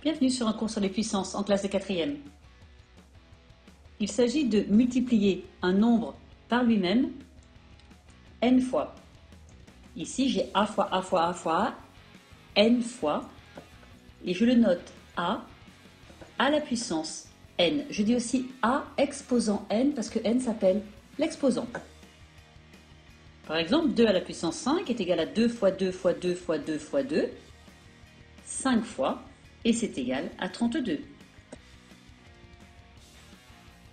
Bienvenue sur un cours sur les puissances en classe de 4e. Il s'agit de multiplier un nombre par lui-même n fois. Ici, j'ai a fois a fois a fois a, n fois, et je le note a la puissance n. Je dis aussi a exposant n parce que n s'appelle l'exposant. Par exemple, 2 à la puissance 5 est égal à 2 fois 2 fois 2 fois 2 fois 2, 5 fois, et c'est égal à 32.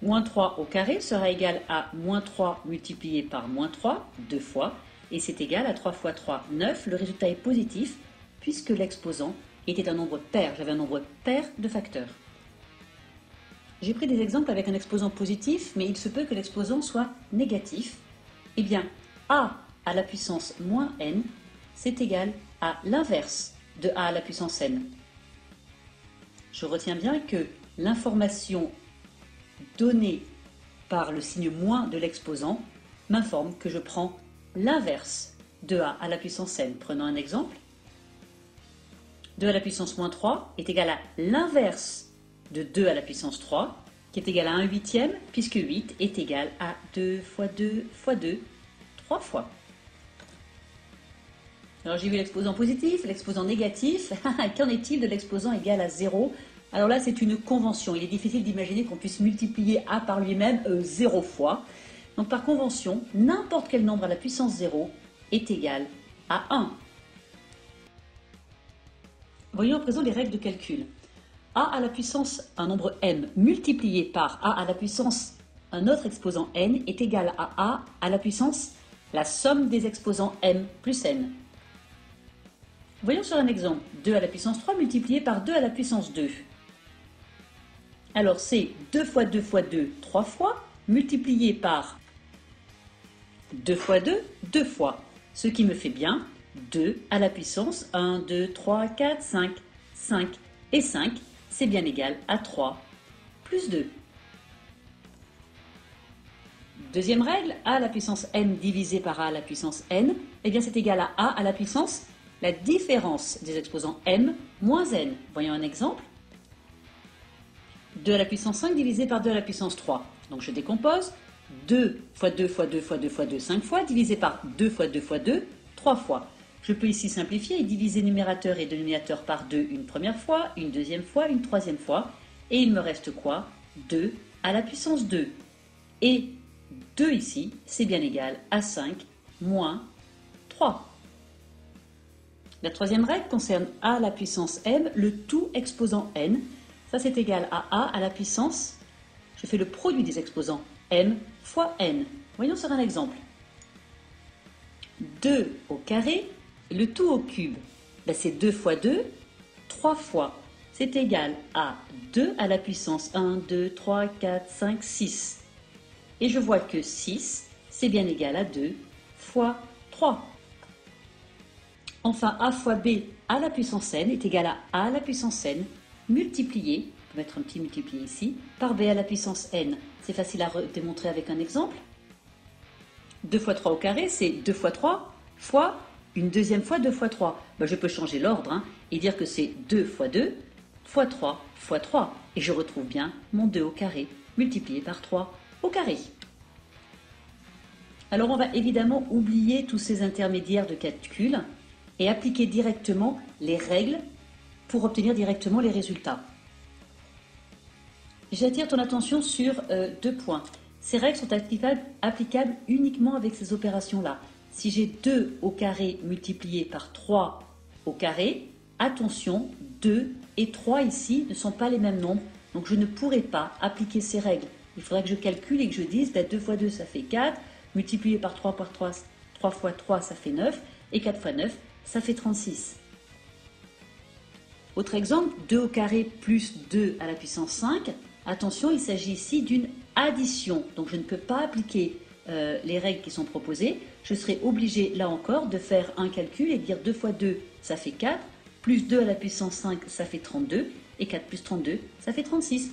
Moins 3 au carré sera égal à moins 3 multiplié par moins 3, 2 fois, et c'est égal à 3 fois 3, 9. Le résultat est positif puisque l'exposant était un nombre pair. J'avais un nombre pair de facteurs. J'ai pris des exemples avec un exposant positif, mais il se peut que l'exposant soit négatif. Eh bien, a à la puissance moins n, c'est égal à l'inverse de a à la puissance n. Je retiens bien que l'information donnée par le signe moins de l'exposant m'informe que je prends l'inverse de a à la puissance n. Prenons un exemple. 2 à la puissance moins 3 est égal à l'inverse de 2 à la puissance 3, qui est égal à 1 huitième, puisque 8 est égal à 2 fois 2 fois 2, 3 fois. Alors j'ai vu l'exposant positif, l'exposant négatif. Qu'en est-il de l'exposant égal à 0? Alors là, c'est une convention. Il est difficile d'imaginer qu'on puisse multiplier a par lui-même 0 fois. Donc par convention, n'importe quel nombre à la puissance 0 est égal à 1. Voyons à présent les règles de calcul. A à la puissance un nombre m multiplié par a à la puissance un autre exposant n est égal à a la puissance la somme des exposants m plus n. Voyons sur un exemple. 2 à la puissance 3 multiplié par 2 à la puissance 2. Alors c'est 2 fois 2 fois 2, 3 fois, multiplié par 2 fois 2, 2 fois. Ce qui me fait bien 2 à la puissance 1, 2, 3, 4, 5. 5 et 5, c'est bien égal à 3 plus 2. Deuxième règle, a à la puissance n divisé par a à la puissance n, eh bien c'est égal à a à la puissance la différence des exposants m moins n. Voyons un exemple. 2 à la puissance 5 divisé par 2 à la puissance 3. Donc je décompose. 2 fois 2 fois 2 fois 2 fois 2, 5 fois, divisé par 2 fois 2 fois 2, 3 fois. Je peux ici simplifier et diviser numérateur et dénominateur par 2 une première fois, une deuxième fois, une troisième fois. Et il me reste quoi? 2 à la puissance 2. Et 2 ici, c'est bien égal à 5 moins 3. La troisième règle concerne a à la puissance m, le tout exposant n. Ça, c'est égal à a à la puissance, je fais le produit des exposants, m fois n. Voyons sur un exemple. 2 au carré, le tout au cube, ben c'est 2 fois 2, 3 fois. C'est égal à 2 à la puissance 1, 2, 3, 4, 5, 6. Et je vois que 6, c'est bien égal à 2 fois 3. Enfin, a fois b à la puissance n est égal à a à la puissance n multiplié, on peut mettre un petit multiplié ici, par b à la puissance n. C'est facile à démontrer avec un exemple. 2 fois 3 au carré, c'est 2 fois 3 fois une deuxième fois 2 fois 3. Ben, je peux changer l'ordre et dire que c'est 2 fois 2 fois 3 fois 3. Et je retrouve bien mon 2 au carré multiplié par 3 au carré. Alors on va évidemment oublier tous ces intermédiaires de calcul et appliquer directement les règles pour obtenir directement les résultats. J'attire ton attention sur 2 points. Ces règles sont applicables uniquement avec ces opérations-là. Si j'ai 2 au carré multiplié par 3 au carré, attention, 2 et 3 ici ne sont pas les mêmes nombres, donc je ne pourrai pas appliquer ces règles. Il faudra que je calcule et que je dise 2 fois 2 ça fait 4, multiplié par 3 fois 3 ça fait 9, et 4 fois 9 ça fait 36. Autre exemple, 2 au carré plus 2 à la puissance 5. Attention, il s'agit ici d'une addition. Donc je ne peux pas appliquer les règles qui sont proposées. Je serai obligé, là encore, de faire un calcul et de dire 2 fois 2, ça fait 4, plus 2 à la puissance 5, ça fait 32, et 4 plus 32, ça fait 36.